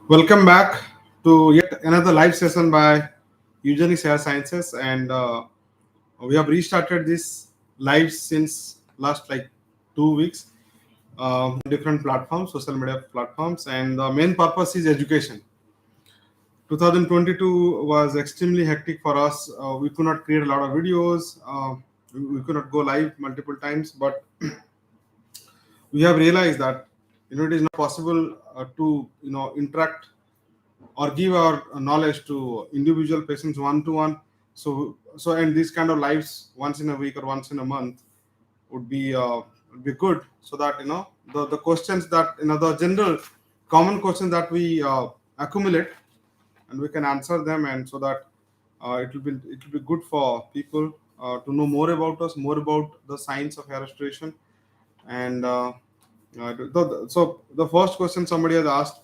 Welcome back to yet another live session by EUGENIX Hair Sciences, and we have restarted this live since last like 2 weeks, different platforms, social media platforms, and the main purpose is education. 2022 was extremely hectic for us. We could not create a lot of videos. We could not go live multiple times, but we have realized that it is not possible to interact or give our knowledge to individual patients one to one. And these kind of lives once in a week or once in a month would be good, so that the questions that the general common questions that we accumulate, and we can answer them, and so that it will be good for people to know more about us, more about the science of hair restoration. And so the first question somebody has asked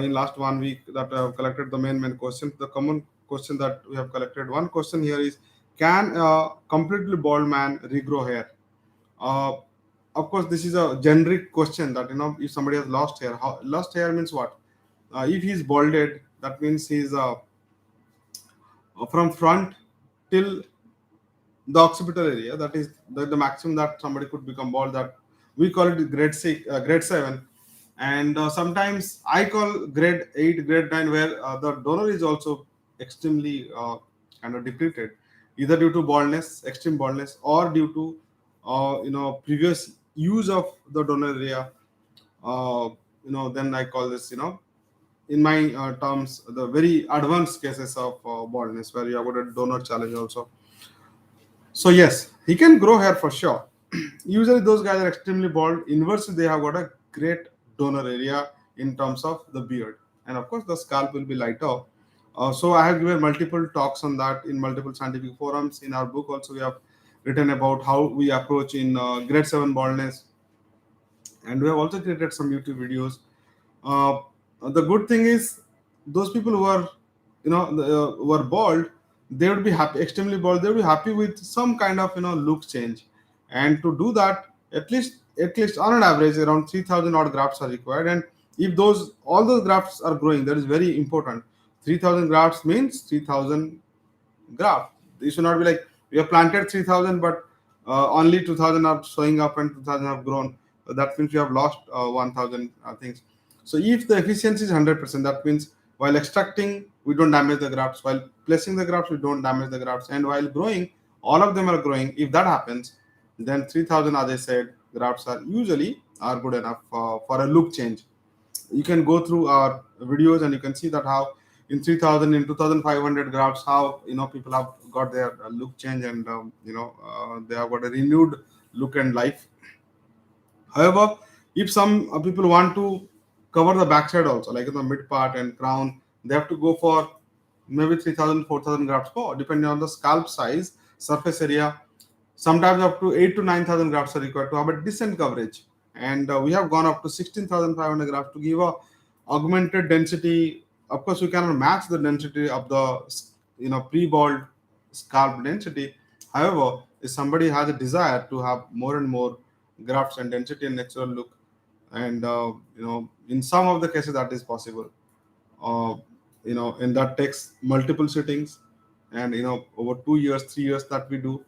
in last 1 week that I have collected the main questions. The common question that we have collected. One question here is: can a completely bald man regrow hair? Uh, of course, this is a generic question that if somebody has lost hair, lost hair means what? If he's balded, that means he's from front till the occipital area. That is the maximum that somebody could become bald. That we call it grade 6, grade 7, and sometimes I call grade 8, grade 9, where the donor is also extremely kind of depleted, either due to baldness, extreme baldness, or due to previous use of the donor area. Then I call this in my terms the very advanced cases of baldness, where you have got a donor challenge also. So yes, he can grow hair for sure. Usually those guys are extremely bald. Inversely, they have got a great donor area in terms of the beard, and of course the scalp will be lighter. So I have given multiple talks on that in multiple scientific forums. In our book also we have written about how we approach in grade 7 baldness, and we have also created some YouTube videos. Uh, the good thing is, those people who are who are bald, they would be happy, extremely bald. They would be happy with some kind of look change, and to do that, at least on an average around 3,000 odd grafts are required. And if those all those grafts are growing, that is very important. 3,000 grafts means 3,000 graph. It should not be like we have planted 3,000, but only 2,000 are showing up and 2,000 have grown. That means we have lost 1,000 things. So if the efficiency is 100%, that means while extracting, we don't damage the grafts. While placing the grafts, we don't damage the grafts. And while growing, all of them are growing. If that happens, then 3,000, as I said, grafts are usually are good enough for a look change. You can go through our videos and you can see that how in 3000, in 2500 grafts, how people have got their look change, and they have got a renewed look and life. However, if some people want to cover the backside also, like in the mid part and crown, they have to go for maybe 3000, 4000 grafts more, depending on the scalp size, surface area. Sometimes up to 8 to 9,000 grafts are required to have a decent coverage. And we have gone up to 16,500 grafts to give a augmented density. Of course, we cannot match the density of the pre-bald scalp density. However, if somebody has a desire to have more and more grafts and density and natural look, and in some of the cases that is possible, uh, and that takes multiple sittings, and over 2 years, 3 years that we do.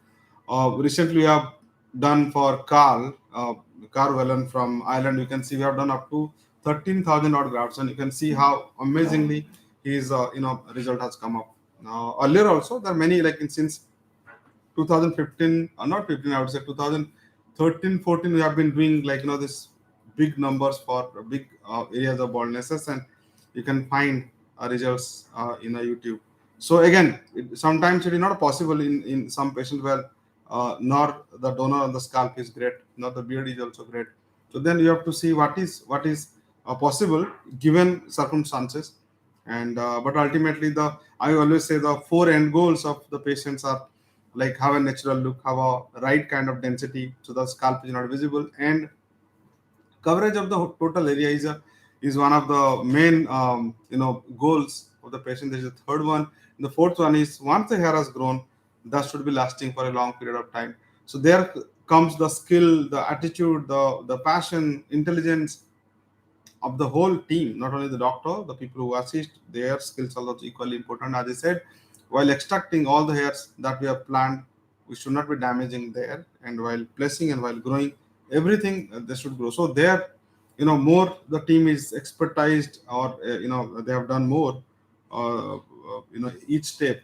Recently we have done for Carl Wellen from Ireland. You can see we have done up to 13,000 odd grafts, and you can see how amazingly his result has come up. Earlier also there are many, like since 2015, or not 15, I would say 2013, 14, we have been doing like this big numbers for big areas of baldnesses, and you can find results in a YouTube. So again, sometimes it is not possible in some patients where nor the donor on the scalp is great, nor the beard is also great. So then you have to see what is possible given circumstances. And but ultimately, the I always say the four end goals of the patients are like have a natural look, have a right kind of density, so the scalp is not visible, and coverage of the total area is one of the main goals of the patient. There is a third one. And the fourth one is, once the hair has grown, that should be lasting for a long period of time. So there comes the skill, the attitude, the passion, intelligence, of the whole team, not only the doctor, the people who assist, their skills are also equally important. As I said, while extracting all the hairs that we have planned, we should not be damaging there. And while placing and while growing, everything they should grow. So there, more the team is expertised, or they have done more. Each step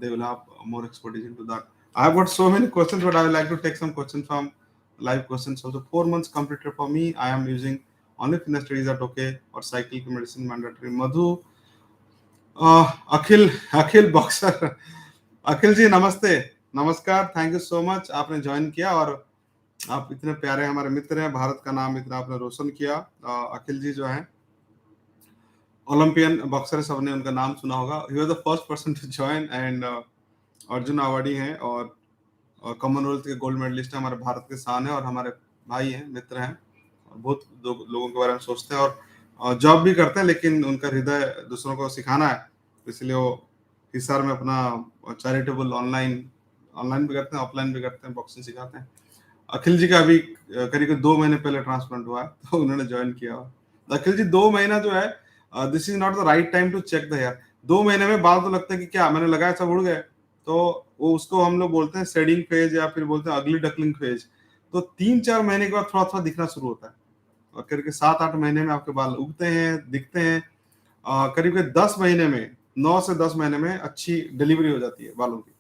they will have more expertise into that. I have got so many questions, but I would like to take some questions from live questions. Also, 4 months completed for me. I am using only finasteride. Is that okay? Or cyclic medicine mandatory? Madhu, Akhil boxer, अखिल जी नमस्ते, नमस्कार, thank you so much, आपने join किया और आप इतने प्यारे हमारे मित्र हैं, भारत का नाम इतना आपने रोशन किया। अखिल जी जो हैं ओलंपियन बॉक्सर, सबने उनका नाम सुना होगा। He was the first person to join and Arjun awardee हैं और कॉमनवेल्थ के गोल्ड मेडलिस्ट हैं, हमारे भारत के शान है और हमारे भाई हैं, मित्र हैं, और बहुत लोगों के बारे में सोचते हैं और जॉब भी करते हैं, लेकिन उनका हृदय दूसरों को सिखाना है, इसलिए वो हिसार में अपना चैरिटेबल ऑनलाइन भी करते हैं, ऑफलाइन भी करते हैं, बॉक्सिंग सिखाते हैं। अखिल जी का अभी करीब 2 महीने पहले ट्रांसप्लांट हुआ है, तो उन्होंने ज्वाइन किया। अखिल जी 2 महीना जो है, this is not the right time to check the hair. 2 महीने में बाल तो लगते हैं कि क्या मैंने लगाया सब उड़ गए, तो वो उसको हम लोग बोलते हैं शेडिंग फेज या फिर बोलते हैं अगली डकलिंग फेज। तो 3-4 महीने के बाद थोड़ा थोड़ा दिखना शुरू होता है और करके 7-8 महीने में आपके बाल उगते हैं, दिखते हैं। करीब 10 महीने में, 9 से 10 महीने में अच्छी डिलीवरी हो जाती है बालों की।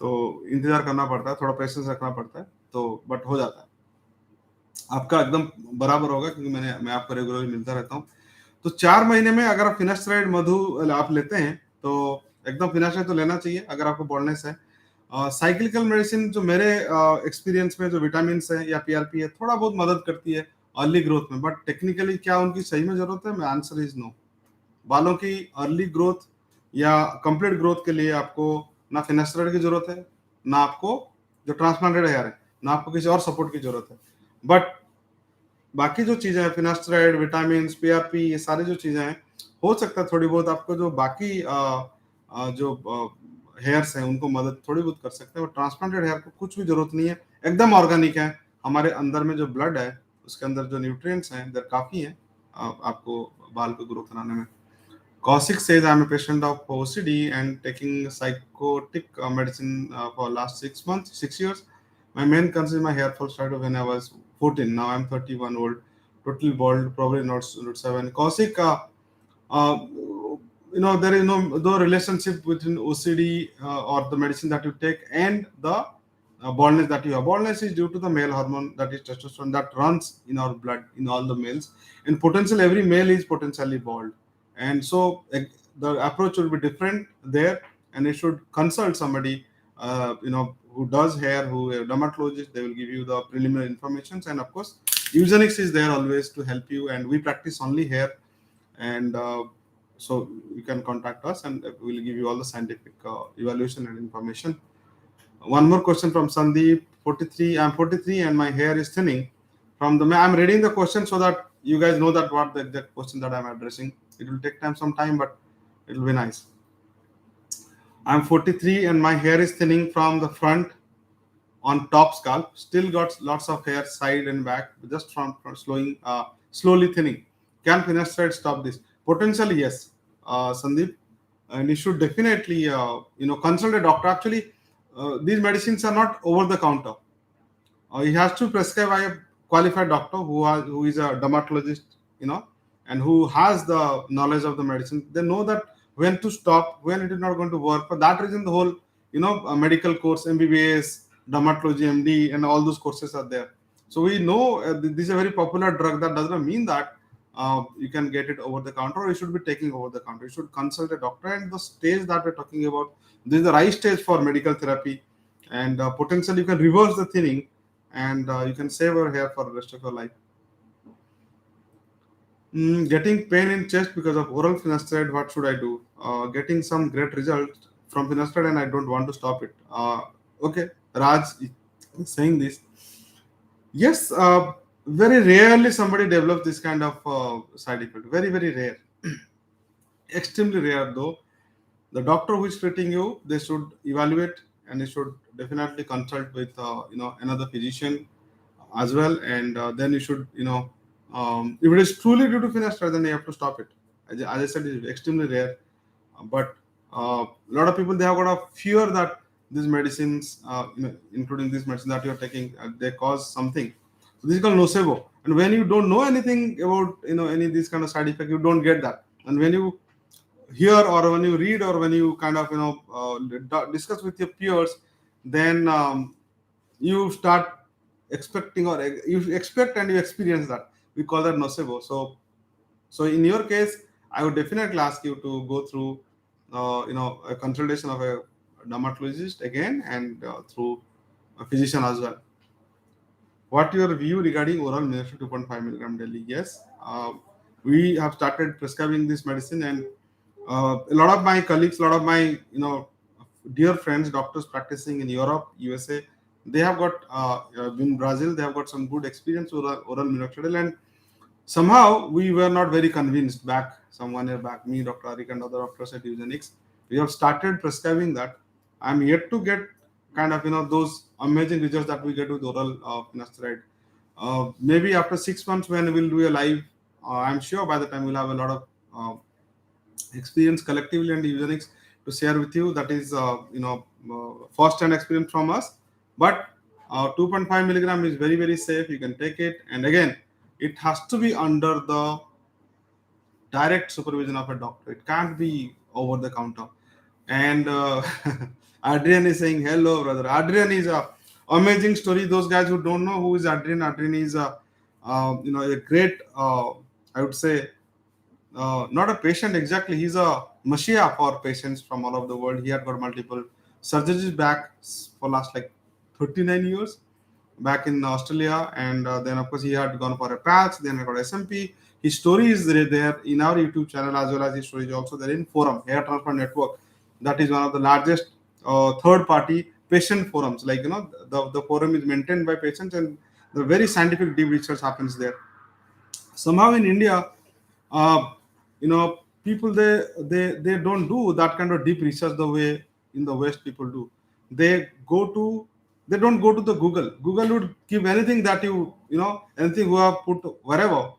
तो इंतजार करना पड़ता है, थोड़ा पेशेंस रखना पड़ता है, तो बट हो जाता है। आपका एकदम बराबर होगा, क्योंकि मैं आपको रेगुलरली मिलता रहता हूँ। तो 4 महीने में अगर आप फिनास्ट्राइड मधु आप लेते हैं तो एकदम फिनास्ट्राइड तो लेना चाहिए अगर आपको बॉल्डनेस है। साइक्लिकल मेडिसिन जो मेरे एक्सपीरियंस में जो विटामिन है या पीआरपी है, थोड़ा बहुत मदद करती है अर्ली ग्रोथ में, बट टेक्निकली क्या उनकी सही में जरूरत है? Answer is no. बालों की अर्ली ग्रोथ या कंप्लीट ग्रोथ के लिए आपको ना फिनास्ट्राइड की जरूरत है, ना आपको जो ट्रांसप्लांटेड हेयर है, ना आपको किसी और सपोर्ट की जरूरत है। बट बाकी जो चीजें हैं, फिनास्ट्राइड, विटामिन, पीआरपी, ये सारी जो चीजें हैं, हो सकता है थोड़ी बहुत आपको जो बाकी जो हेयर्स हैं उनको मदद थोड़ी बहुत कर सकते हैं। और ट्रांसप्लांटेड हेयर को कुछ भी जरूरत नहीं है, एकदम ऑर्गेनिक है। हमारे अंदर में जो ब्लड है उसके अंदर जो न्यूट्रिएंट्स हैं दर काफी हैं आपको बाल को ग्रो कराने में। Kaushik says I'm a patient of OCD and taking psychotic medicine for last 6 months, 6 years. My main concern is my hair fall started when I was 14. Now I'm 31 old, totally bald, probably not 7. Kaushik, there is no relationship between OCD or the medicine that you take and the baldness that you have. Baldness is due to the male hormone, that is testosterone, that runs in our blood in all the males, and potentially every male is potentially bald, and so the approach will be different there, and you should consult somebody who does hair, who a dermatologist. They will give you the preliminary information, and of course EUGENIX is there always to help you, and we practice only hair, and so you can contact us and we'll give you all the scientific evaluation and information. One more question from Sandeep, 43. I'm 43 and my hair is thinning. I'm reading the question so that you guys know that what the exact question that I'm addressing. It will take some time, but it will be nice. I'm 43 and my hair is thinning from the front on top scalp. Still got lots of hair side and back, just from slowly thinning. Can finasteride stop this? Potentially yes, Sandeep, and you should definitely consult a doctor. Actually, these medicines are not over the counter. He has to prescribe by a qualified doctor who is a dermatologist, and who has the knowledge of the medicine. They know that when to stop, when it is not going to work. For that reason, the whole medical course, MBBS, dermatology, MD, and all those courses are there. So we know this is a very popular drug. That does not mean that you can get it over the counter, or you should be taking over the counter. You should consult a doctor. And the stage that we're talking about, this is the right stage for medical therapy, and potentially you can reverse the thinning, and you can save your hair for the rest of your life. Getting pain in chest because of oral finasteride, what should I do? Getting some great result from finasteride and I don't want to stop it. Okay, Raj is saying this. Yes, very rarely somebody develops this kind of side effect. Very, very rare. Extremely rare though. The doctor who is treating you, they should evaluate, and they should definitely consult with another physician as well, and then you should If it is truly due to finasteride, then you have to stop it. As I said, it's extremely rare. But a lot of people, they have got a fear that these medicines, including this medicine that you're taking, they cause something. So this is called nocebo. And when you don't know anything about any of these kind of side effects, you don't get that. And when you hear or when you read or when you kind of discuss with your peers, then you start expecting, or you expect and you experience that. We call that nocebo. So in your case, I would definitely ask you to go through, a consultation of a dermatologist again, and through a physician as well. What your view regarding oral minoxidil 2.5 milligram daily? Yes, we have started prescribing this medicine, and a lot of my colleagues, a lot of my dear friends, doctors practicing in Europe, USA, they have got in Brazil, they have got some good experience with oral minoxidil, and somehow we were not very convinced back some 1 year back. Me, Dr. Arika, and other doctors at EUGENIX, we have started prescribing that. I'm yet to get kind of those amazing results that we get with oral finasteride. Maybe after 6 months when we'll do a live, I'm sure by the time we'll have a lot of experience collectively and EUGENIX to share with you. That is first hand experience from us. But 2.5 milligram is very, very safe. You can take it, and again, it has to be under the direct supervision of a doctor. It can't be over the counter. And Adrian is saying hello, brother. Adrian is a amazing story. Those guys who don't know who is Adrian, Adrian is a great, I would say, not a patient exactly. He's a messiah for patients from all over the world. He had got multiple surgeries back for last like 39 years back in Australia, and then of course he had gone for a patch, then I got SMP. His story is there in our YouTube channel, as well as his story is also there in Forum Hair Transplant Network. That is one of the largest third-party patient forums. Like the forum is maintained by patients, and the very scientific deep research happens there. Somehow in India, people they don't do that kind of deep research the way in the West people do. They go to they don't go to the Google would give anything that anything who have put wherever,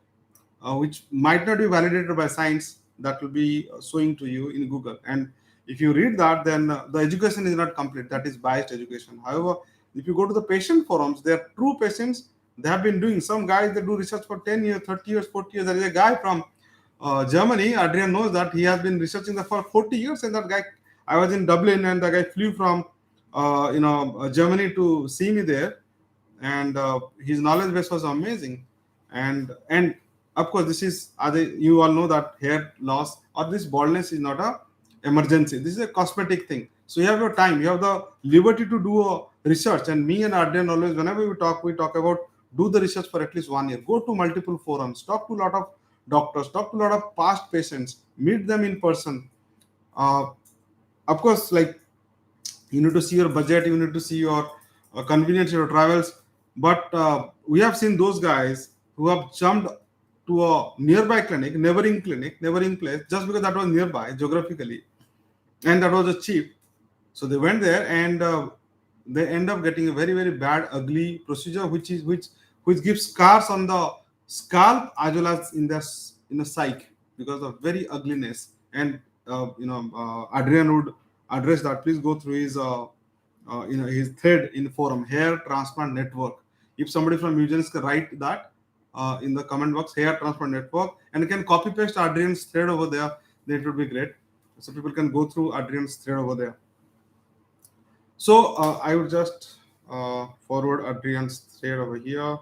which might not be validated by science, that will be showing to you in Google. And if you read that, then the education is not complete. That is biased education. However, if you go to the patient forums, they are true patients. They have been doing, some guys, they do research for 10 years, 30 years, 40 years. There is a guy from Germany. Adrian knows that he has been researching that for 40 years. And that guy, I was in Dublin, and the guy flew from Germany to see me there, and his knowledge base was amazing. And of course, this is, you all know that hair loss or this baldness is not a emergency. This is a cosmetic thing. So you have your time, you have the liberty to do a research. And me and Adrian always, whenever we talk about do the research for at least 1 year. Go to multiple forums, talk to a lot of doctors, talk to a lot of past patients, meet them in person. Of course, like, you need to see your budget, you need to see your convenience, your travels. But we have seen those guys who have jumped to a nearby clinic, neighboring place, just because that was nearby geographically, and that was a cheap. So they went there, and they end up getting a very, very bad, ugly procedure, which gives scars on the scalp as well as in the psyche, because of very ugliness. And Adrian would address that. Please go through his thread in forum, Hair Transplant Network. If somebody from EUGENIX can write that in the comment box, Hair Transplant Network, and you can copy paste Adrian's thread over there, then it would be great. So people can go through Adrian's thread over there. So I would just forward Adrian's thread over here.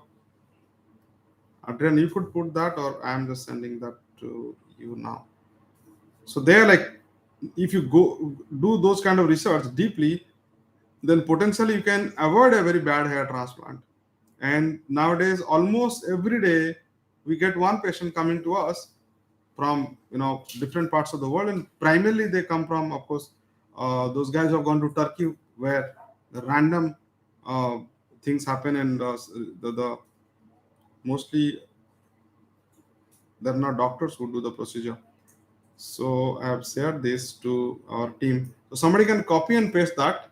Adrian, you could put that, or I am just sending that to you now. So there, like, if you go do those kind of research deeply, then potentially you can avoid a very bad hair transplant. And nowadays, almost every day, we get one patient coming to us from different parts of the world, and primarily they come from, of course, those guys who have gone to Turkey, where the random things happen, and the mostly they're not doctors who do the procedure. So I have shared this to our team. So somebody can copy and paste that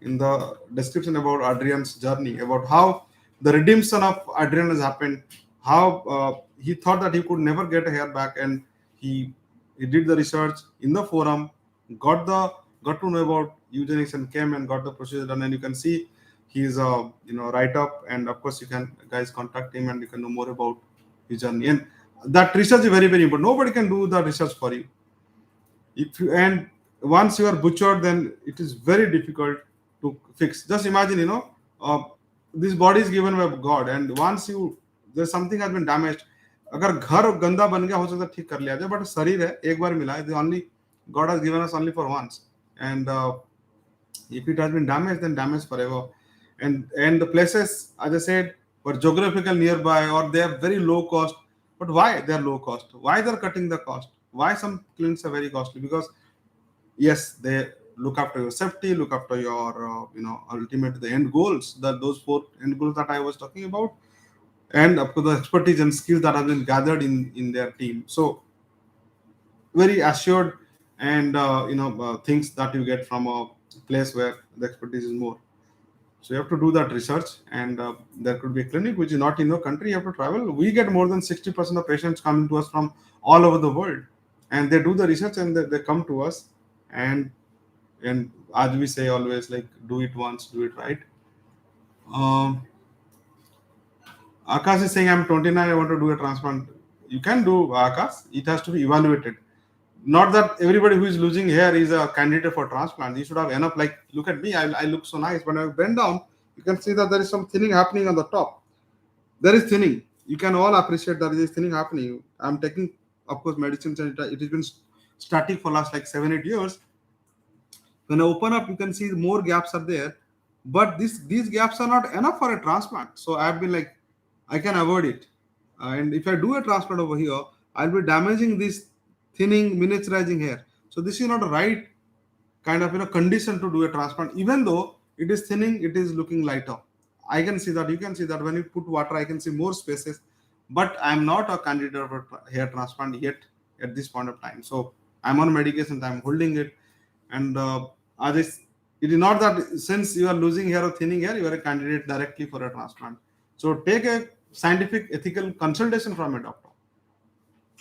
in the description about Adrian's journey, about how the redemption of Adrian has happened, how he thought that he could never get a hair back, and he did the research in the forum, got the got to know about eugenics, and came and got the procedure done. And you can see his write up, and of course you can guys contact him and you can know more about his journey. And that research is very, very important. Nobody can do the research for you. If you, and once you are butchered, then it is very difficult to fix. Just imagine, this body is given by God, and once you there's something has been damaged, अगर घर गंदा बन गया हो सकता है ठीक कर लिया जाए, बट शरीर है एक बार मिला है, the only God has given us only for once, and if it has been damaged, then damaged forever. And the places, as I said, were geographical nearby, or they are very low cost. But why they are low cost? Why they are cutting the cost? Why some clinics are very costly? Because yes, they look after your safety, look after your ultimate the end goals, that those four end goals that I was talking about, and of course the expertise and skills that have been gathered in their team. So very assured, and things that you get from a place where the expertise is more. So you have to do that research, and there could be a clinic which is not in your country. You have to travel. We get more than 60% of patients coming to us from all over the world, and they do the research and they come to us. And as we say always, like, do it once, do it right. Um, Akash is saying, I'm 29, I want to do a transplant. You can do, Akash. It has to be evaluated. Not that everybody who is losing hair is a candidate for transplant. You should have enough. Like, look at me, I look so nice. When I bend down, you can see that there is some thinning happening on the top. There is thinning. You can all appreciate that there is thinning happening. I'm taking, of course, medicines, and it has been static for last like 7-8 years. When I open up, you can see more gaps are there, but these gaps are not enough for a transplant. So I've been like, I can avoid it, and if I do a transplant over here, I'll be damaging this thinning, miniaturizing hair. So this is not the right kind of condition to do a transplant. Even though it is thinning, it is looking lighter. I can see that. You can see that when you put water, I can see more spaces. But I'm not a candidate for hair transplant yet at this point of time. So I'm on medication. I'm holding it, and it is not that since you are losing hair or thinning hair, you are a candidate directly for a transplant. So take a scientific, ethical consultation from a doctor,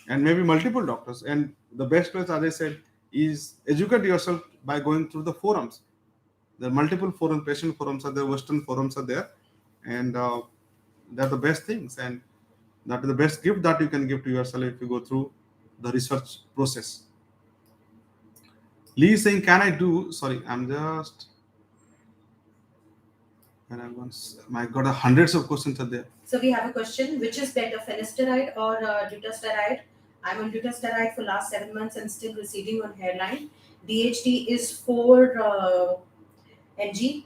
and maybe multiple doctors. And the best place, as I said, is educate yourself by going through the forums. There are multiple forums, patient forums are there, Western forums are there, and they're the best things. And that is the best gift that you can give to yourself if you go through the research process. Lee is saying, can I do? Sorry, I'm just. And I'm once, my God, hundreds of questions are there. So we have a question: which is better, finasteride or dutasteride? I'm on dutasteride for last 7 months and still receding on hairline. DHT is 4 ng.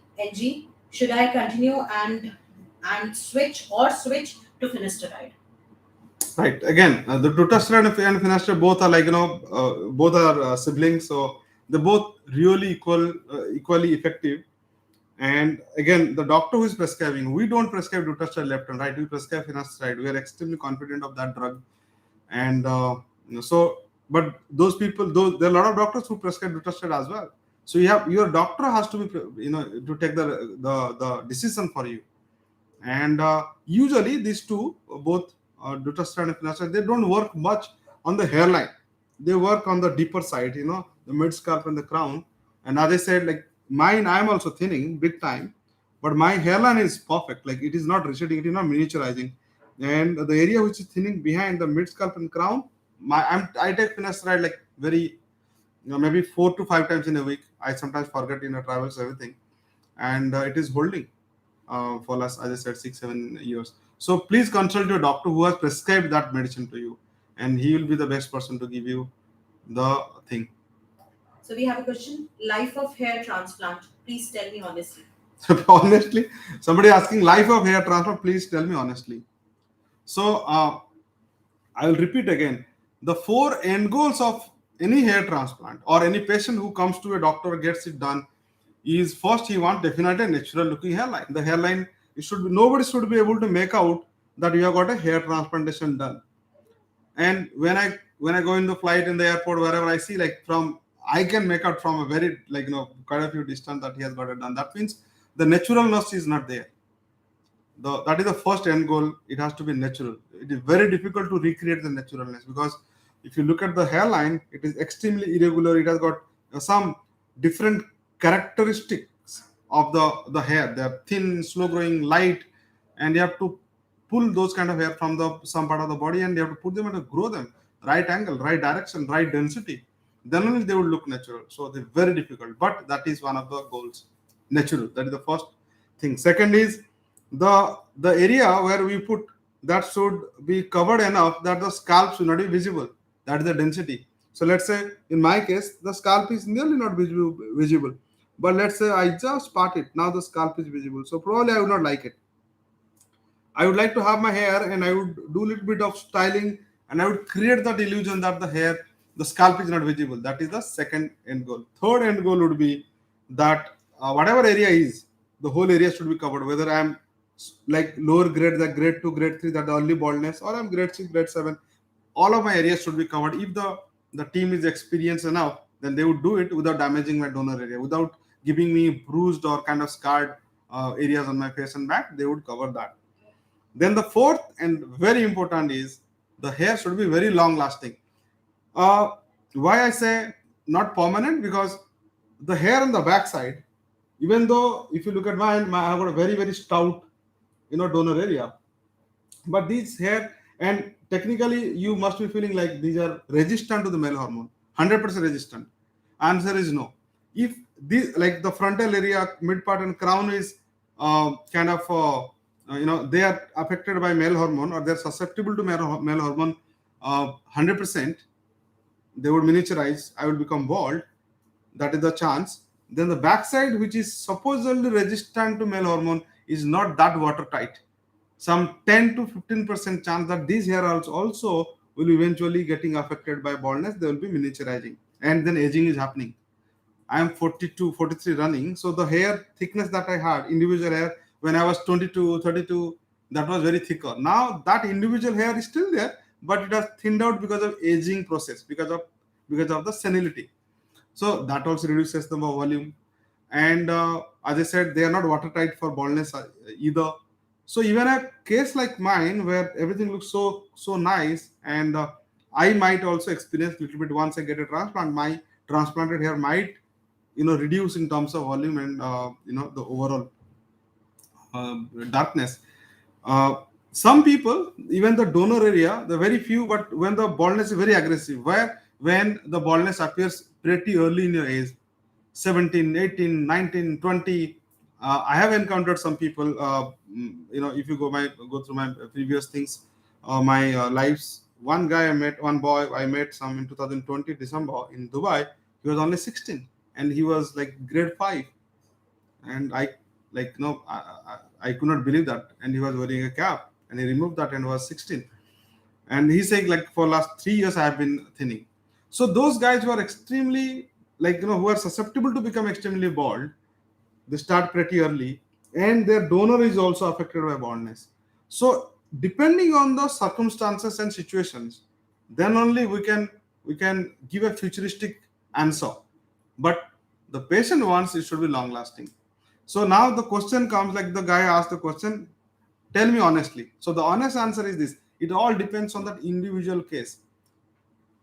Should I continue and switch to finasteride? Right. Again, the dutasteride and finasteride both are like both are siblings, so they're both really equally effective. And again, the doctor who is prescribing, we don't prescribe dutasteride left and right. We prescribe finasteride. We are extremely confident of that drug, and but those people, there are a lot of doctors who prescribe dutasteride as well. So your doctor has to be to take the decision for you. And usually these two, both dutasteride and finasteride, they don't work much on the hairline. They work on the deeper side, the mid scalp and the crown. And as I said, like mine, I'm also thinning big time, but my hairline is perfect. Like it is not receding, it is not miniaturizing, and the area which is thinning behind the mid scalp and crown, I take finasteride like very, maybe 4 to 5 times in a week. I sometimes forget travels everything, and it is holding for last, as I said, 6-7 years. So please consult your doctor who has prescribed that medicine to you, and he will be the best person to give you the thing. So we have a question: life of hair transplant. Please tell me honestly. Honestly, somebody asking life of hair transplant. Please tell me honestly. So I will repeat again: the 4 end goals of any hair transplant or any patient who comes to a doctor gets it done is, first, he wants definitely a natural looking hairline. The hairline, it should be, nobody should be able to make out that you have got a hair transplantation done. And when I go in the flight, in the airport, wherever I see, like I can make out from a very quite a few distance that he has got it done. That means the naturalness is not there. That is the first end goal. It has to be natural. it is very difficult to recreate the naturalness, because if you look at the hairline, it is extremely irregular. It has got some different characteristics of the hair. They are thin, slow growing, light, and you have to pull those kind of hair from the some part of the body, and you have to put them and grow them right angle, right direction, right density. Then only they will look natural. So they're very difficult, but that is one of the goals. Natural. That is the first thing. Second is the area where we put, that should be covered enough that the scalp should not be visible. That is the density. So let's say in my case, the scalp is nearly not visible. But let's say I just part it. Now the scalp is visible. So probably I would not like it. I would like to have my hair and I would do a little bit of styling, and I would create that illusion that the scalp is not visible. That is the second end goal. Third end goal would be that whatever area is, the whole area should be covered. Whether I'm like lower grade, the grade 2, grade 3, that the early baldness, or I'm grade 6, grade 7, all of my areas should be covered. If the team is experienced enough, then they would do it without damaging my donor area, without giving me bruised or kind of scarred areas on my face and back. They would cover that. Then the fourth and very important is the hair should be very long lasting. Uh, why I say not permanent? Because the hair on the backside, even though if you look at mine, I have got a very very stout, donor area. But these hair, and technically you must be feeling like these are resistant to the male hormone, 100% resistant. Answer is no. If this, like the frontal area, mid part and crown is kind of they are affected by male hormone, or they're susceptible to male hormone 100%, they would miniaturize, I would become bald. That is the chance. Then the backside, which is supposedly resistant to male hormone, is not that watertight. Some 10 to 15% chance that these hair also will eventually getting affected by baldness. They will be miniaturizing, and then aging is happening. I am 42, 43 running. So the hair thickness that I had, individual hair, when I was 22, 32, that was very thicker. Now that individual hair is still there, but it has thinned out because of aging process, because of the senility. So that also reduces the volume. And as I said, they are not watertight for baldness either. So even a case like mine, where everything looks so nice, and I might also experience a little bit once I get a transplant, my transplanted hair might reduce in terms of volume and the overall darkness. Some people, even the donor area, the very few, but when the baldness is very aggressive, when the baldness appears pretty early in your age, 17, 18, 19, 20. I have encountered some people, if you go through my previous things, my lives. One guy I met, one boy I met some in 2020 December in Dubai. He was only 16 and he was like grade 5, and I could not believe that. And he was wearing a cap, and he removed that and was 16. And he's saying like for last 3 years I have been thinning. So those guys who are extremely who are susceptible to become extremely bald, they start pretty early, and their donor is also affected by baldness. So depending on the circumstances and situations, then only we can give a futuristic answer. But the patient wants it should be long lasting. So now the question comes, like the guy asked the question, tell me honestly. So the honest answer is this: it all depends on that individual case.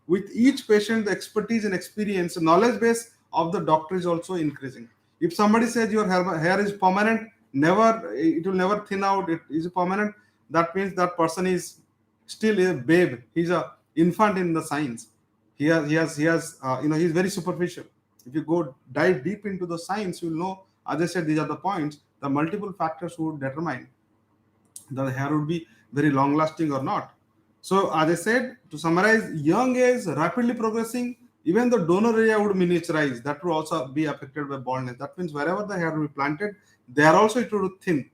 With each patient, the expertise and experience, knowledge base of the doctor is also increasing. If somebody says your hair is permanent, it will never thin out, it is permanent, that means that person is still a babe. He's a infant in the science. He's very superficial. If you go dive deep into the science, you'll know, as I said, these are the points, the multiple factors would determine that the hair would be very long lasting or not. So as I said, to summarize, young age, rapidly progressing, even the donor area would miniaturize. That would also be affected by baldness. That means wherever the hair will be planted, there also it would thin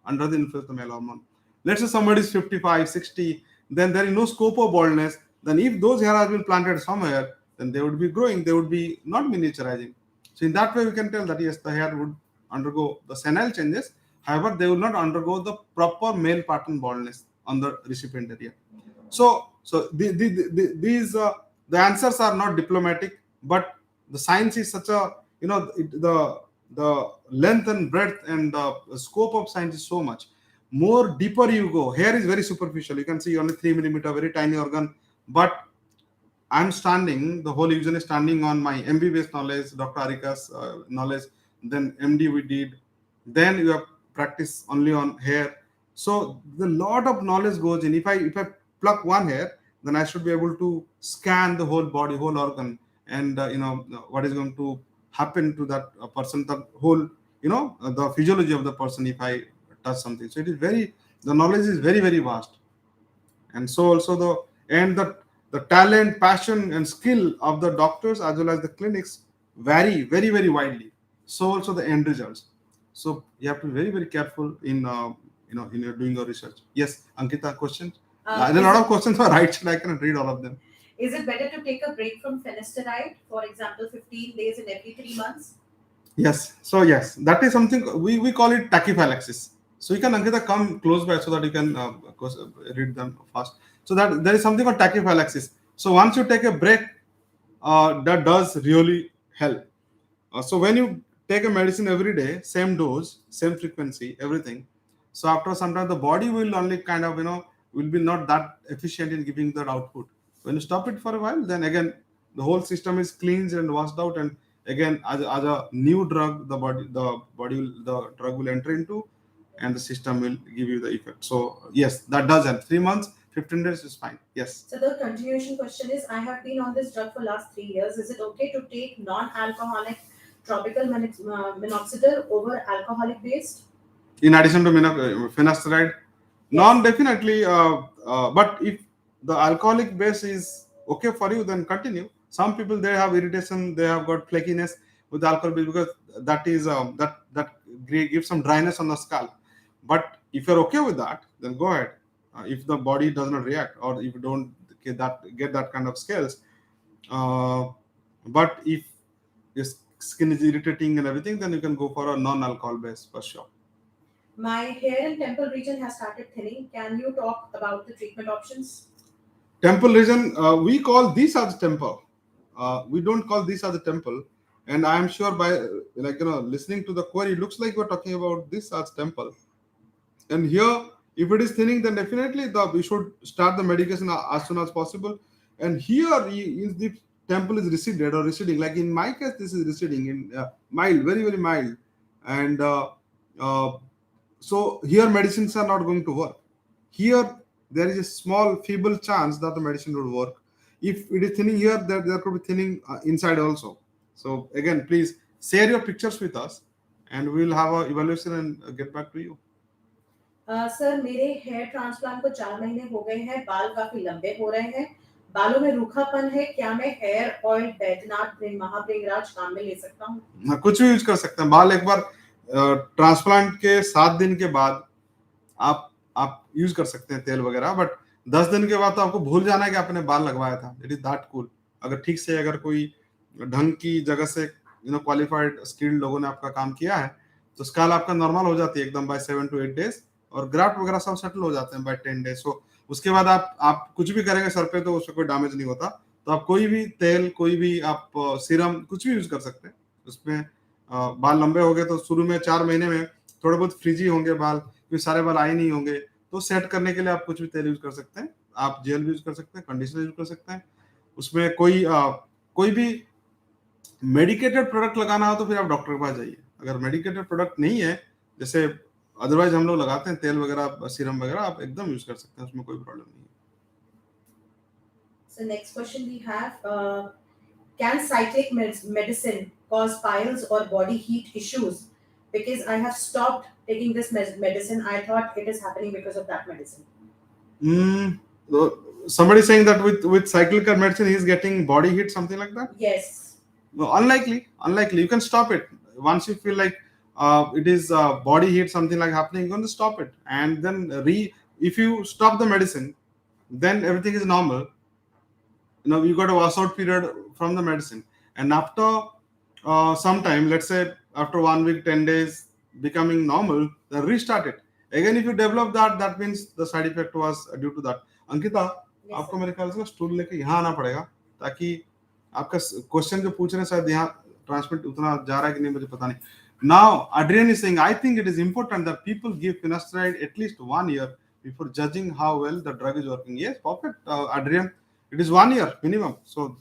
under the influence of the male hormone. Let's say somebody is 55, 60, then there is no scope of baldness. Then if those hair has been planted somewhere, then they would be growing, they would be not miniaturizing. So in that way, we can tell that yes, the hair would undergo the senile changes. However, they will not undergo the proper male pattern baldness on the recipient area. So the answers are not diplomatic, but the science is such a the length and breadth and the scope of science is so much. more deeper you go, hair is very superficial. You can see only 3 millimeter, very tiny organ. But I'm standing, the whole region is standing on my MB-based knowledge, Dr. Arika's knowledge, then MD we did, then you have practice only on hair. So the lot of knowledge goes in. If I pluck one hair, then I should be able to scan the whole body, whole organ, and what is going to happen to that person, the whole the physiology of the person if I touch something. So it is very, the knowledge is very very vast. And so also the talent, passion and skill of the doctors as well as the clinics vary very very widely. So also the end results. So you have to be very very careful in in your doing your research. Yes, Ankita, questions. There are a lot of questions for right side. I cannot read all of them. Is it better to take a break from finasteride, for example, 15 days in every 3 months? Yes. So yes, that is something we call it tachyphylaxis. So you can, Ankita, come close by so that you can of course, read them fast. So that there is something called tachyphylaxis. So once you take a break, that does really help. So when you take a medicine every day, same dose, same frequency, everything. So after some time, the body will only kind of will be not that efficient in giving that output. When you stop it for a while, then again the whole system is cleansed and washed out, and again as a new drug, the drug will enter into, and the system will give you the effect. So yes, that does help. 3 months, 15 days is fine. Yes. So the continuation question is, I have been on this drug for last 3 years. Is it okay to take non-alcoholic tropical minoxidil over alcoholic based? In addition to finasteride, non, definitely. But if the alcoholic base is okay for you, then continue. Some people, they have irritation, they have got flakiness with alcohol base because that is gives some dryness on the scalp. But if you're okay with that, then go ahead. If the body does not react, or if you don't get that kind of scales, uh, but if your skin is irritating and everything, then you can go for a non-alcohol base for sure. My hair and temple region has started thinning. Can you talk about the treatment options? Temple region, we call this as temple. We don't call this as a temple. And I am sure by listening to the query, it looks like we're talking about this as temple. And here, if it is thinning, then definitely we should start the medication as soon as possible. And here, if the temple is receded or receding, like in my case, this is receding in mild, very very mild, and uh, so here medicines are not going to work. Here there is a small feeble chance that the medicine would work. If it is thinning here, there could be thinning inside also. So again, please share your pictures with us, and we will have a evaluation and get back to you. Sir मेरे hair transplant को 4 महीने हो गए हैं, बाल काफी लंबे हो रहे हैं, बालों में रूखापन है, क्या मैं हेयर ऑयल बैद्यनाथ महाभृंगराज काम में ले सकता हूँ? कुछ भी यूज कर सकते हैं। बाल एक बार ट्रांसप्लांट के 7 दिन के बाद आप यूज कर सकते हैं तेल वगैरह, बट 10 दिन के बाद तो आपको भूल जाना है कि आपने बाल लगवाया था। It is that cool. अगर ठीक से, अगर कोई ढंग की जगह से क्वालिफाइड स्किल्ड लोगों ने आपका काम किया है, तो स्काल आपका नॉर्मल हो जाती है एकदम बाय 7 to 8 days, और ग्राफ्ट वगैरह सब सेटल हो जाते हैं बाय 10 days। सो उसके बाद आप कुछ भी करेंगे सर पे तो उससे कोई डैमेज नहीं होता। तो आप कोई भी तेल, कोई भी आप सीरम, कुछ भी यूज कर सकते हैं उसमें। बाल लंबे हो गए तो शुरू में 4 महीने में थोड़े बहुत फ्रिजी होंगे बाल, क्योंकि सारे बाल आए नहीं होंगे, तो सेट करने के लिए आप कुछ भी तेल यूज कर सकते हैं। आप जेल भी यूज कर सकते हैं, कंडीशनर यूज कर सकते हैं। उसमें कोई भी मेडिकेटेड प्रोडक्ट लगाना हो तो फिर आप डॉक्टर के पास जाइए। अगर मेडिकेटेड प्रोडक्ट नहीं है, जैसे अदरवाइज हम लोग लगाते हैं तेल वगैरह, सीरम वगैरह, आप एकदम यूज कर सकते हैं, उसमें कोई प्रॉब्लम नहीं है। So next question we have, can cyclic medicine cause piles or body heat issues? Because I have stopped taking this medicine. I thought it is happening because of that medicine. Somebody saying that with cyclical medicine he is getting body heat, something like that? Yes. No, unlikely. You can stop it once you feel like it is body heat, something like happening. You're going to stop it, and then if you stop the medicine, then everything is normal. You got a washout period from the medicine, and after some time, let's say after 1 week, 10 days, becoming normal, then restart it again. If you develop that means the side effect was due to that. Ankita, Yes, आपको sir. मेरे ख्याल से stool लेके यहाँ आना पड़ेगा, ताकि आपका क्वेश्चन जो पूछ रहे हैं शायद यहाँ ट्रांसमिट उतना जा रहा है कि नहीं मुझे पता नहीं। Now, Adrian is saying, I think it is important that people give finasteride at least 1 year before judging how well the drug is working. Yes, perfect, Adrian. It is 1 year minimum. So,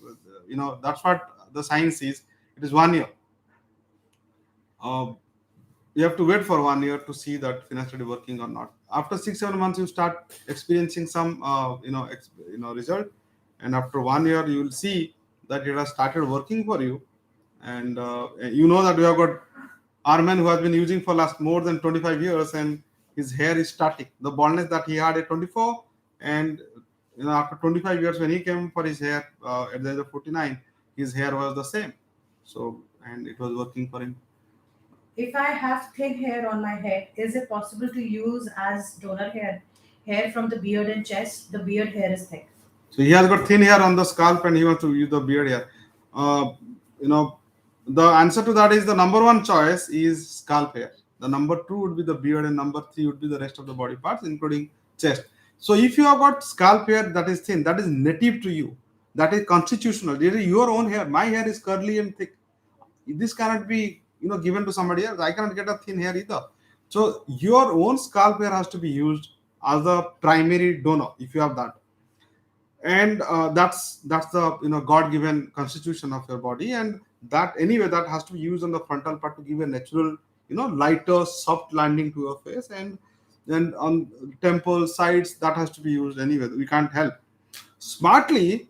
that's what the science is. It is 1 year. Uh, you have to wait for 1 year to see that finasteride is working or not. After 6 7 months, you start experiencing some, result, and after 1 year, you will see that it has started working for you. And you know that we have got Arman who has been using for last more than 25 years, and his hair is static. The baldness that he had at 24, and after 25 years when he came for his hair at the age of 49, his hair was the same. So, and it was working for him. If I have thin hair on my head, is it possible to use as donor hair? Hair from the beard and chest, the beard hair is thick. So he has got thin hair on the scalp and he wants to use the beard hair. Uh, you know, the answer to that is the number one choice is scalp hair. The number two would be the beard, and number three would be the rest of the body parts, including chest. So if you have got scalp hair that is thin, that is native to you, that is constitutional. It is your own hair. My hair is curly and thick. This cannot be given to somebody else. I cannot get a thin hair either. So your own scalp hair has to be used as the primary donor if you have that. And that's the god given constitution of your body, and that anyway that has to be used on the frontal part to give a natural lighter soft landing to your face. And then on temple sides, that has to be used anyway. We can't help. Smartly,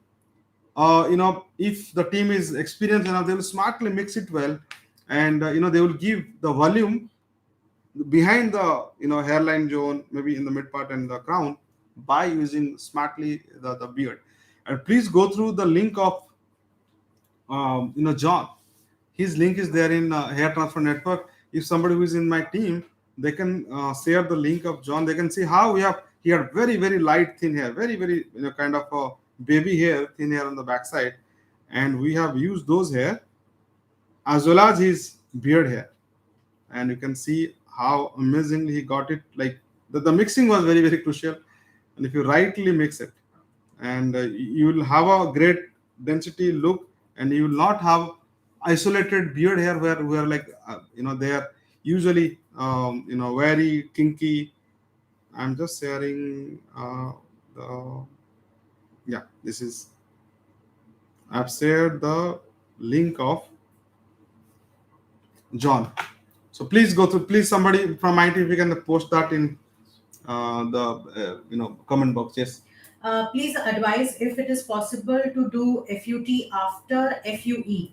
if the team is experienced enough, they will smartly mix it well, and they will give the volume behind the hairline zone, maybe in the mid part and the crown, by using smartly the beard. And please go through the link of John. His link is there in Hair Transfer Network. If somebody who is in my team, they can share the link of John. They can see how he had very very light thin hair, very very kind of baby hair, thin hair on the backside, and we have used those hair as well as his beard hair, and you can see how amazingly he got it. Like the mixing was very very crucial, and if you rightly mix it, and you will have a great density look, and you will not have isolated beard hair where like they are usually very kinky. I'm just sharing the yeah, this is, I've shared the link of John. So please go through. Please, somebody from IT, if you can post that in the comment box. Yes. Please advise if it is possible to do FUT after FUE.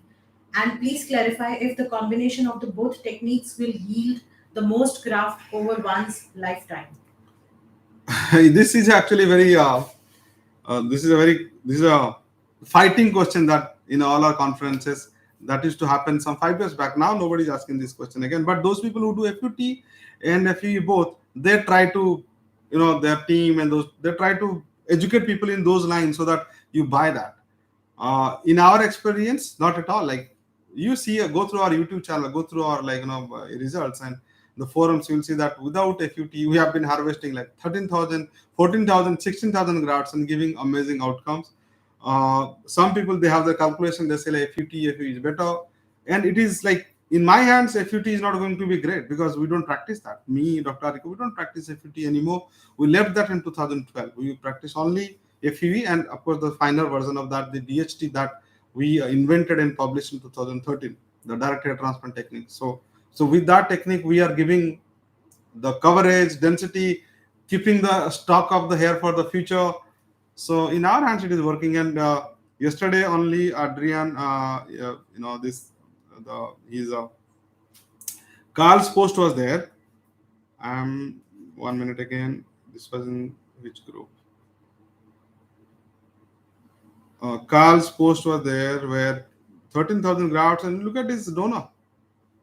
And please clarify if the combination of the both techniques will yield the most graft over one's lifetime. This is actually very. This is a fighting question that in all our conferences that used to happen some 5 years back. Now nobody is asking this question again. But those people who do FUT and FUE both, they try to, their team and those, they try to educate people in those lines so that you buy that. In our experience, not at all. Like you see, go through our YouTube channel, go through our results and the forums, you will see that without FUT, we have been harvesting like 13,000, 14,000, 16,000 grafts and giving amazing outcomes. Some people, they have the calculation, they say like FUE is better, and it is like in my hands FUT is not going to be great because we don't practice that. Me, Dr. Arika, we don't practice FUT anymore. We left that in 2012. We practice only FUE, and of course the final version of that, the DHT, that we invented and published in 2013, the direct hair transplant technique. So with that technique, we are giving the coverage, density, keeping the stock of the hair for the future. So in our hands, it is working. And yesterday only, Adrian, Carl's post was there. 1 minute again. This was in which group? Carl's post was there where 13,000 grafts, and look at this donor.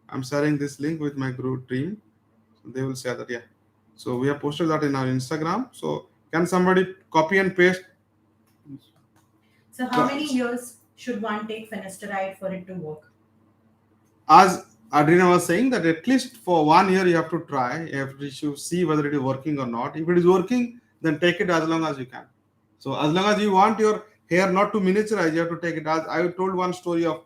I'm sharing this link with my group team. So they will share that. Yeah. So we have posted that in our Instagram. So can somebody copy and paste? So how many years should one take finasteride for it to work? As Adriana was saying, that at least for 1 year you have to try. You have to see whether it is working or not. If it is working, then take it as long as you can. So as long as you want your hair not to miniaturize, you have to take it. As I told one story of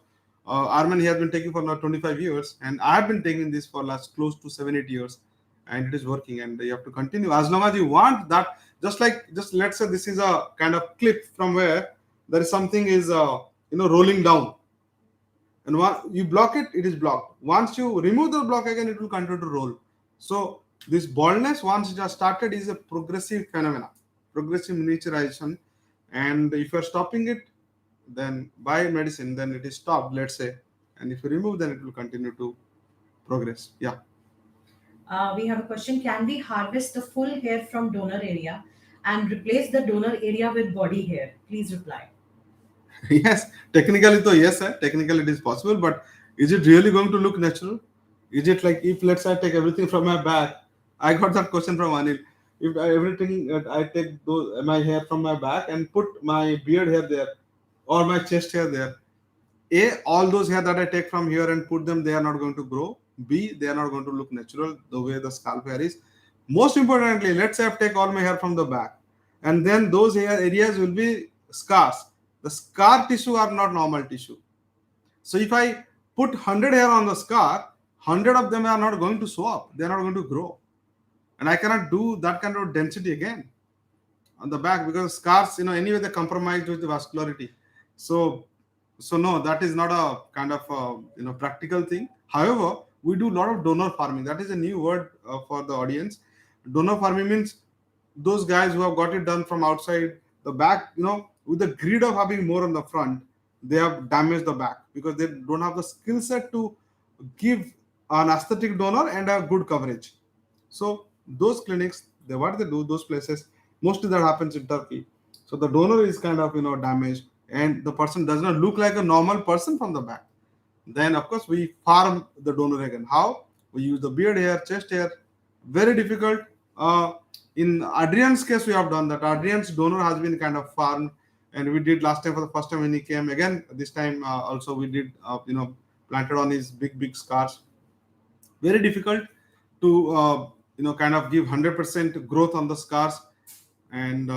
Arman, he has been taking for now 25 years, and I have been taking this for last close to 7-8 years, and it is working. And you have to continue as long as you want that. Just let's say this is a kind of clip from where there is something is rolling down, and you block it, it is blocked. Once you remove the block again, it will continue to roll. So this baldness, once it has started, is a progressive phenomena, progressive miniaturization, and if you are stopping it, then by medicine, then it is stopped, let's say, and if you remove, then it will continue to progress. Yeah. We have a question. Can we harvest the full hair from donor area and replace the donor area with body hair? Please reply. Yes, technically, though, yes, technically it is possible, but is it really going to look natural? Is it like if let's say I take everything from my back? I got that question from Anil. If everything I take my hair from my back and put my beard hair there or my chest hair there, all those hair that I take from here and put them, they are not going to grow. B, they are not going to look natural the way the scalp hair is. Most importantly, let's say I take all my hair from the back, and then those hair areas will be scars. The scar tissue are not normal tissue. So if I put 100 hair on the scar, 100 of them are not going to show up. They are not going to grow, and I cannot do that kind of density again on the back because scars, anyway they compromise with the vascularity. So no, that is not a kind of practical thing. However, we do a lot of donor farming. That is a new word for the audience. Donor farming means those guys who have got it done from outside the back, with the greed of having more on the front, they have damaged the back because they don't have the skill set to give an aesthetic donor and a good coverage. So those clinics, what they do, those places, mostly that happens in Turkey. So the donor is kind of damaged, and the person does not look like a normal person from the back. Then of course we farm the donor again. How? We use the beard hair, chest hair. Very difficult. In Adrian's case, we have done that. Adrian's donor has been kind of farmed, and we did last time for the first time when he came. Again, this time also we did, planted on his big scars. Very difficult to kind of give 100% growth on the scars, and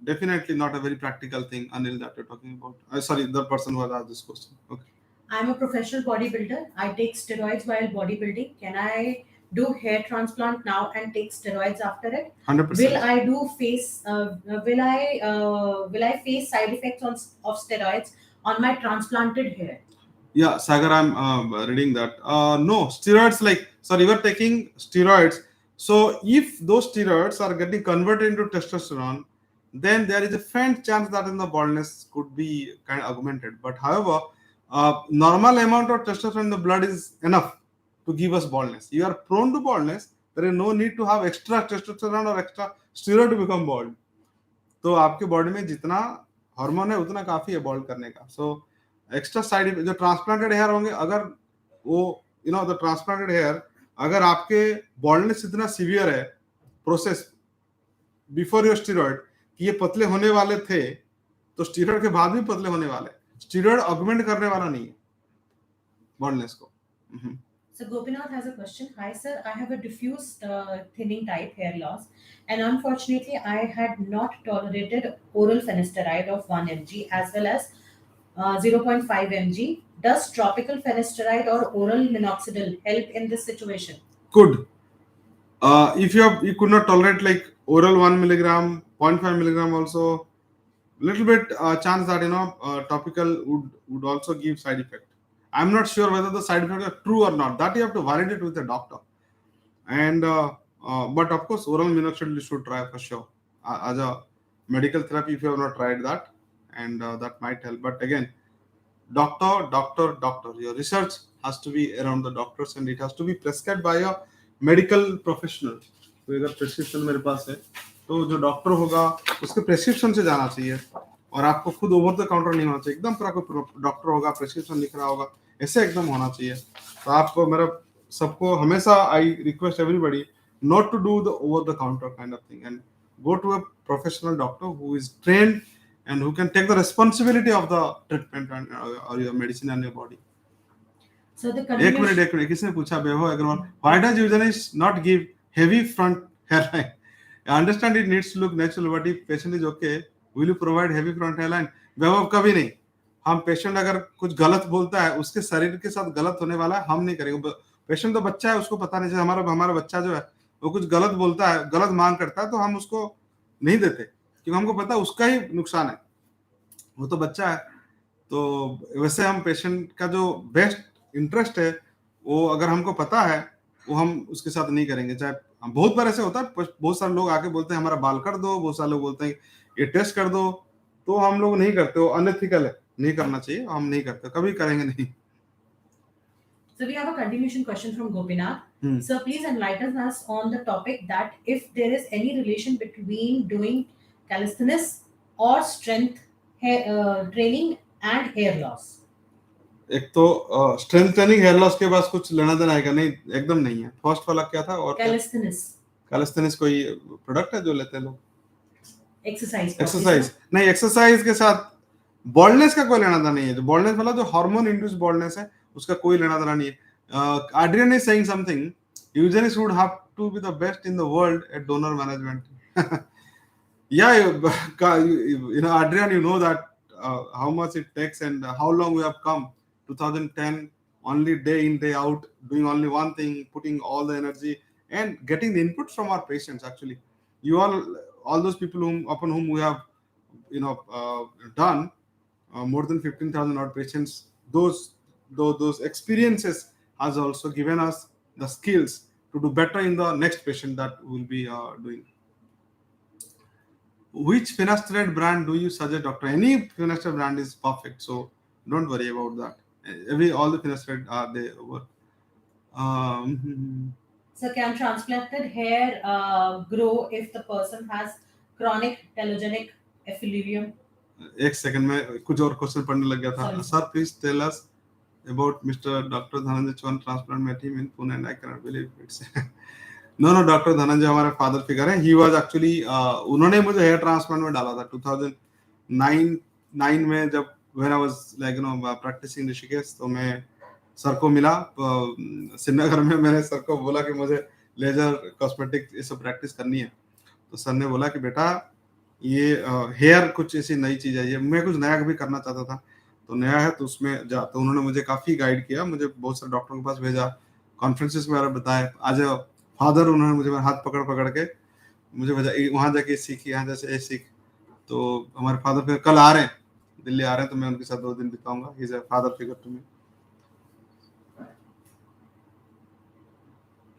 definitely not a very practical thing. Anil, that you're talking about. Sorry, the person who has asked this question. Okay. I'm a professional bodybuilder. I take steroids while bodybuilding. Can I do hair transplant now and take steroids after it? 100%. Will I do face? Will I face side effects of steroids on my transplanted hair? Yeah, Sagar, I'm reading that. No, steroids you are taking steroids. So if those steroids are getting converted into testosterone, then there is a faint chance that in the baldness could be kind of augmented. But however, normal amount of testosterone in the blood is enough to give us baldness. You are prone to baldness. There is no need to have extra testosterone or extra steroid to become bald. तो आपके body में जितना hormone है उतना काफी है bold करने का. सो एक्स्ट्रा साइड जो ट्रांसप्लांटेड हेयर होंगे, अगर वो द ट्रांसप्लांटेड हेयर, अगर आपके बॉल्डनेस इतना सीवियर है प्रोसेस बिफोर योर स्टीरॉयड कि ये पतले होने वाले थे, तो स्टीरॉयड के बाद भी पतले होने वाले. स्टीरॉयड ऑगमेंट करने वाला नहीं है बॉल्डनेस को. So Gopinath has a question. Hi sir, I have a diffuse thinning type hair loss, and unfortunately I had not tolerated oral finasteride of 1 mg as well as 0.5 mg. Does tropical finasteride or oral minoxidil help in this situation? Could. If you could not tolerate like oral 1 milligram, 0.5 milligram also, little bit chance that topical would also give side effect. I'm not sure whether the side effects are true or not. That you have to validate with the doctor. And but of course, oral minoxidil you should try for sure as a medical therapy if you have not tried that, and that might help. But again, doctor. Your research has to be around the doctors, and it has to be prescribed by a medical professional. तो अगर prescription मेरे पास है, तो जो doctor होगा उसके prescription से जाना चाहिए, और आपको खुद ओवर द काउंटर नहीं होना चाहिए. एकदम पूरा कोई डॉक्टर होगा, प्रेस्क्रिप्शन लिख रहा होगा, ऐसे एकदम होना चाहिए. तो आपको मेरा सबको हमेशा I request everybody not to do the over the counter kind of thing, and go to a professional doctor who is trained and who can take the responsibility of the treatment and or your medicine and your body. So the एक minute किसने पूछा, बेहो Agarwal, why does EUGENIX not give heavy front hairline? I understand it needs to look natural, but if patient is okay, will you provide heavy front hairline? बेहो कभी नहीं. हम patient अगर कुछ गलत बोलता है, उसके शरीर के साथ गलत होने वाला है, हम नहीं करेंगे। पेशेंट तो बच्चा है, उसको पता नहीं चलता। हमारा हमारा बच्चा जो है वो कुछ गलत बोलता है, गलत मांग करता है, तो हम उसको नहीं देते, क्योंकि हमको पता है उसका ही नुकसान है, वो तो बच्चा है। तो वैसे हम पेशेंट का जो बेस्ट इंटरेस्ट है, वो अगर हमको पता है, वो हम उसके साथ नहीं करेंगे। चाहे बहुत बार ऐसे होता है, बहुत सारे लोग आके बोलते हैं हमारा बाल कर दो, बहुत सारे लोग बोलते हैं ये टेस्ट कर दो, तो हम लोग नहीं करते, वो अनएथिकल है, नहीं करना चाहिए, हम नहीं करते, कभी करेंगे नहीं। So we have a continuation question from Gopinath. Hmm. Sir, please enlighten us on the topic that if there is any relation between doing calisthenics or strength training and hair loss. एक तो strength training hair loss के पास कुछ लेना देना है? नहीं, एकदम नहीं है। फर्स्ट वाला क्या था? और Calisthenics. कैलिस्थेनिक्स कोई प्रोडक्ट है जो लेते हैं लोग? Exercise. एक्सरसाइज नहीं, एक्सरसाइज के साथ बॉल्डनेस का कोई लेना देना नहीं है। जो बॉल्डनेस वाला जो हार्मोन इंड्यूस बॉल्डनेस है, उसका कोई लेना देना नहीं है। Adrian is saying something, eugenics would have to be the best in the world at donor management. Yeah, Adrian, you know that how much it takes and how long we have come. 2010, only day in, day out, doing only one thing, putting all the energy and getting the input from our patients. Actually, you all those people upon whom we have, done more than 15,000 odd patients. Those experiences has also given us the skills to do better in the next patient that we'll be doing. Which finasteride brand do you suggest, doctor? Any finasteride brand is perfect, so don't worry about that. All the finasteride they work. So can transplanted hair grow if the person has chronic telogenic effluvium? एक सेकंड में कुछ और question पढ़ने लग गया था। Sir please tell us about Mr. Dr. Dhananjay Chauhan transplant met him in Pune and I cannot believe it's no Dr. Dhananjay हमारे फादर फिगर है। He was actually उन्होंने मुझे हेयर ट्रांसप्लांट में डाला था 2009 में, जब when I was like practicing Rishikesh, तो मैं सर को मिला श्रीनगर में। मैंने सर को बोला कि मुझे लेजर कॉस्मेटिक ये सब प्रैक्टिस करनी है, तो सर ने बोला कि बेटा ये हेयर कुछ ऐसी नई चीज है, ये मैं कुछ नया भी करना चाहता था, तो नया है तो उसमें जा। तो उन्होंने मुझे काफी गाइड किया, मुझे बहुत सारे डॉक्टरों के पास भेजा, कॉन्फ्रेंसेस में बताया। आज फादर उन्होंने मुझे हाथ पकड़ पकड़ के मुझे भेजा, वहां जाके सीख, यहाँ जैसे सीख। तो हमारे फादर फिर कल आ रहे हैं, दिल्ली आ रहे हैं, तो मैं उनके साथ 2 दिन बिताऊंगा। He is a father figure to me.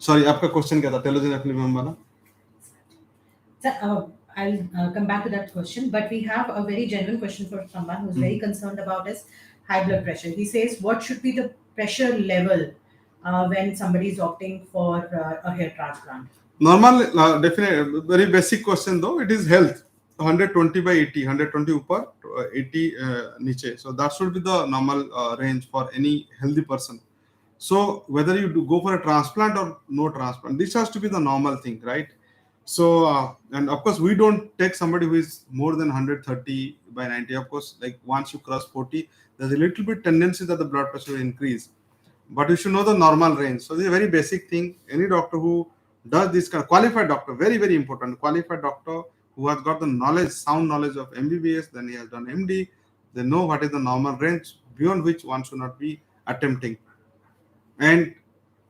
Sorry, आपका क्वेश्चन क्या था? टेलोजन एफ्लुवियम वाला। I'll come back to that question, but we have a very genuine question for someone who's very concerned about his high blood pressure. He says, what should be the pressure level when somebody is opting for a hair transplant? Normal, definitely, very basic question though. It is health. 120 by 80, 120 ऊपर, 80 नीचे. So that should be the normal range for any healthy person. So whether you go for a transplant or no transplant, this has to be the normal thing, right? So and of course we don't take somebody who is more than 130 by 90. Of course, like once you cross 40, there's a little bit tendency that the blood pressure will increase, but you should know the normal range. So this is a very basic thing. Any doctor who does this kind of qualified doctor, very very important, qualified doctor who has got the knowledge, sound knowledge of MBBS, then he has done MD, they know what is the normal range beyond which one should not be attempting. And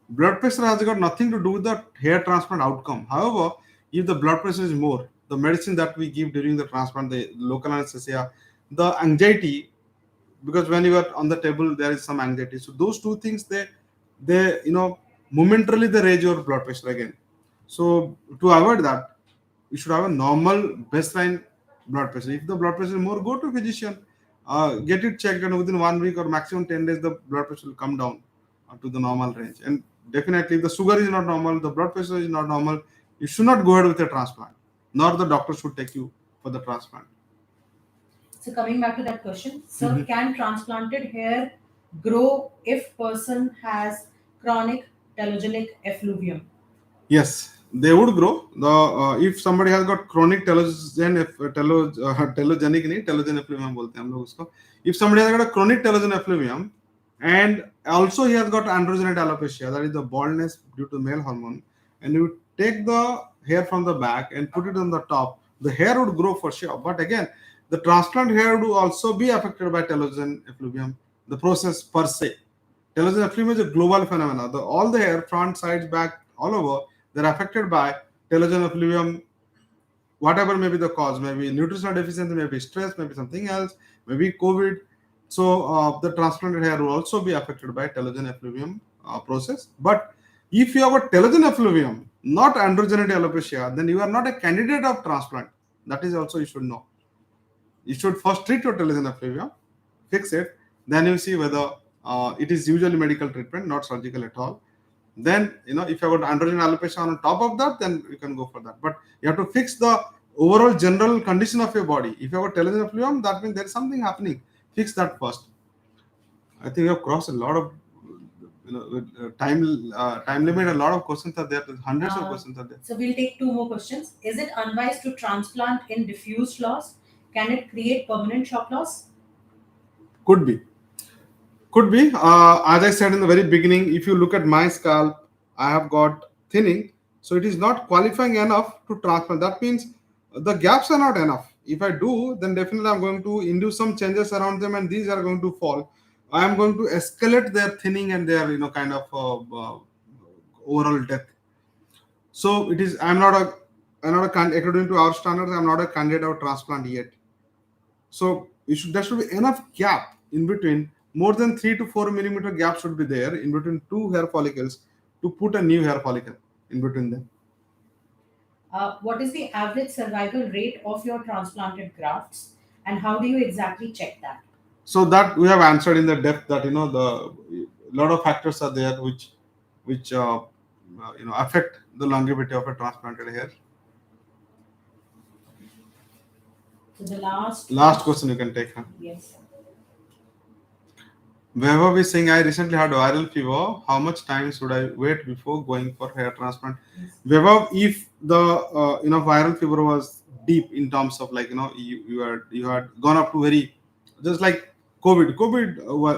blood pressure has got nothing to do with the hair transplant outcome. However, if the blood pressure is more, the medicine that we give during the transplant, the local anesthesia, the anxiety, because when you are on the table there is some anxiety, so those two things, they momentarily they raise your blood pressure again. So to avoid that, you should have a normal baseline blood pressure. If the blood pressure is more, go to physician, get it checked, and within 1 week or maximum 10 days the blood pressure will come down to the normal range. And definitely if the sugar is not normal, the blood pressure is not normal, you should not go ahead with a transplant, nor the doctor should take you for the transplant. So coming back to that question, sir, can transplanted hair grow if person has chronic telogenic effluvium? Yes, they would grow. If somebody has got chronic telogenic effluvium बोलते हैं हम लोग उसको. If somebody has got a chronic telogenic effluvium and also he has got androgenetic alopecia, that is the baldness due to male hormone, and you take the hair from the back and put it on the top, the hair would grow for sure. But again, The transplant hair do also be affected by telogen effluvium, the process per se. Telogen effluvium is a global phenomenon. All the hair, front, sides, back, all over, they're affected by telogen effluvium, whatever may be the cause, maybe nutritional deficiency, maybe stress, maybe something else, maybe COVID. So the transplanted hair will also be affected by telogen effluvium process. But if you have a telogen effluvium, not androgenetic alopecia, then you are not a candidate of transplant. That is also you should know. You should first treat your telogen effluvium, fix it, then you see whether it is usually medical treatment, not surgical at all. Then if you have got androgen alopecia on top of that, then you can go for that. But you have to fix the overall general condition of your body. If you have got telogen effluvium, that means there is something happening. Fix that first. I think we have crossed a lot of time limit. A lot of questions are there. Hundreds of questions are there. So we'll take two more questions. Is it unwise to transplant in diffused loss? Can it create permanent shock loss? Could be. Could be. As I said in the very beginning, if you look at my scalp, I have got thinning. So it is not qualifying enough to transplant. That means the gaps are not enough. If I do, then definitely I'm going to induce some changes around them and these are going to fall. I am going to escalate their thinning and their, kind of overall death. So it is, according to our standards, I'm not a candidate of transplant yet. So there should be enough gap in between. More than 3 to 4 millimeter gap should be there in between two hair follicles to put a new hair follicle in between them. What is the average survival rate of your transplanted grafts, and how do you exactly check that? So that we have answered in the depth that the lot of factors are there which affect the longevity of a transplanted hair. So the last question you can take. Huh? Yes. Vaibhav is saying, I recently had viral fever. How much time should I wait before going for hair transplant? Yes. Vaibhav, if the viral fever was deep in terms of you had gone up to very, just like COVID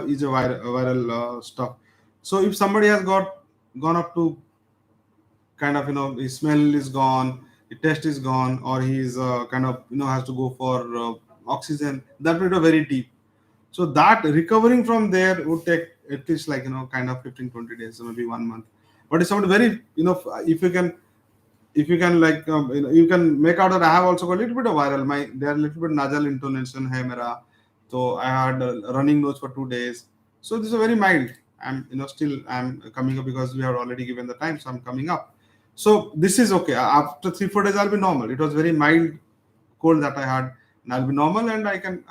is a viral stuff. So if somebody has gone up to kind of his smell is gone, his taste is gone, or he's kind of has to go for oxygen, that would be very deep. So that recovering from there would take at least kind of 15-20 days, so maybe 1 month. But it's something very if you can you can make out that I have also got a little bit of viral. There are a little bit nasal intonation hai mera. So I had a running nose for 2 days. So this is very mild. I'm coming up because we have already given the time, so I'm coming up. So this is okay. After 3-4 days, I'll be normal. It was very mild cold that I had, and I'll be normal, and I can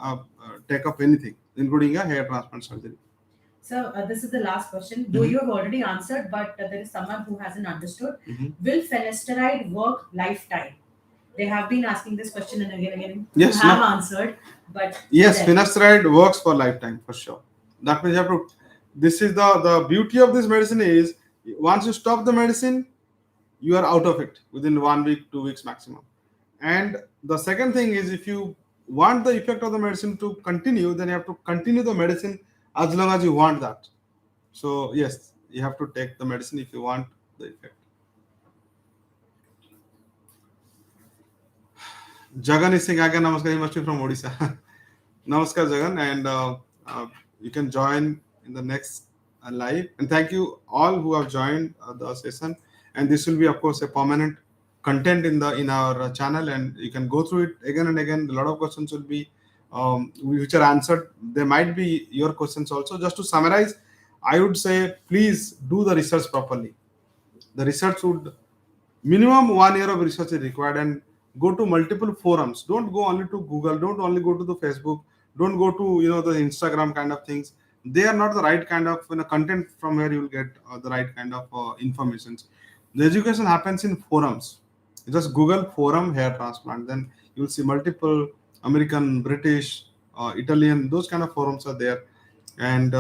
take up anything, including a hair transplant surgery. So this is the last question. Though you have already answered, but there is someone who hasn't understood. Will finasteride work lifetime? They have been asking this question and again. Yes, you have answered, but yes, finasteride works for lifetime for sure. That means you have to. This is the beauty of this medicine is once you stop the medicine, you are out of it within 1 week, 2 weeks maximum. And the second thing is, if you want the effect of the medicine to continue, then you have to continue the medicine as long as you want that. So yes, you have to take the medicine if you want the effect. Jagan is saying again, Namaskar, he must be from Odisha. Namaskar, Jagan, and you can join in the next live. And thank you all who have joined the session. And this will be, of course, a permanent content in our channel, and you can go through it again and again. A lot of questions will be which are answered. There might be your questions also. Just to summarize, I would say please do the research properly. The research would minimum 1 year of research is required, and go to multiple forums. Don't go only to Google. Don't only go to the Facebook. Don't go to the Instagram kind of things. They are not the right kind of content from where you will get the right kind of information. The education happens in forums. You just Google forum hair transplant, then you will see multiple American, British, Italian, those kind of forums are there. And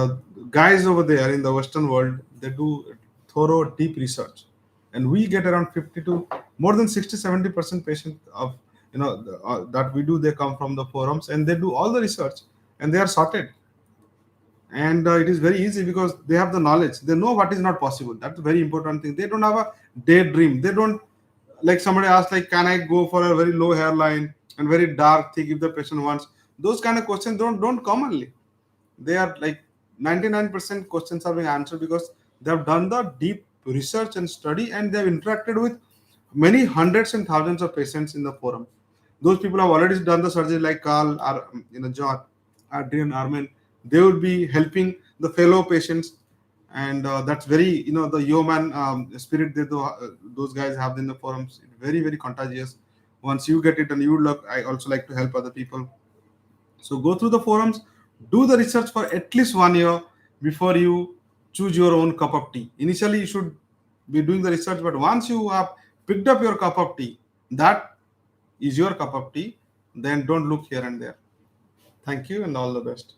guys over there in the Western world, they do thorough, deep research. And we get around 50 to more than 60-70% patients of that we do. They come from the forums and they do all the research and they are sorted. And it is very easy because they have the knowledge. They know what is not possible. That's a very important thing. They don't have a daydream. They don't, like somebody asked, like, can I go for a very low hairline and very dark, thick if the patient wants. Those kind of questions don't commonly. They are like 99% questions are being answered because they have done the deep research and study, and they have interacted with many hundreds and thousands of patients in the forum. Those people have already done the surgery, like Carl or John, Adrian, Armin. They will be helping the fellow patients, and that's very, the human spirit that those guys have in the forums. It's very very contagious. Once you get it and you look, I also like to help other people. So go through the forums, do the research for at least 1 year before you choose your own cup of tea. Initially, you should be doing the research, but once you have picked up your cup of tea, that is your cup of tea, then don't look here and there. Thank you and all the best.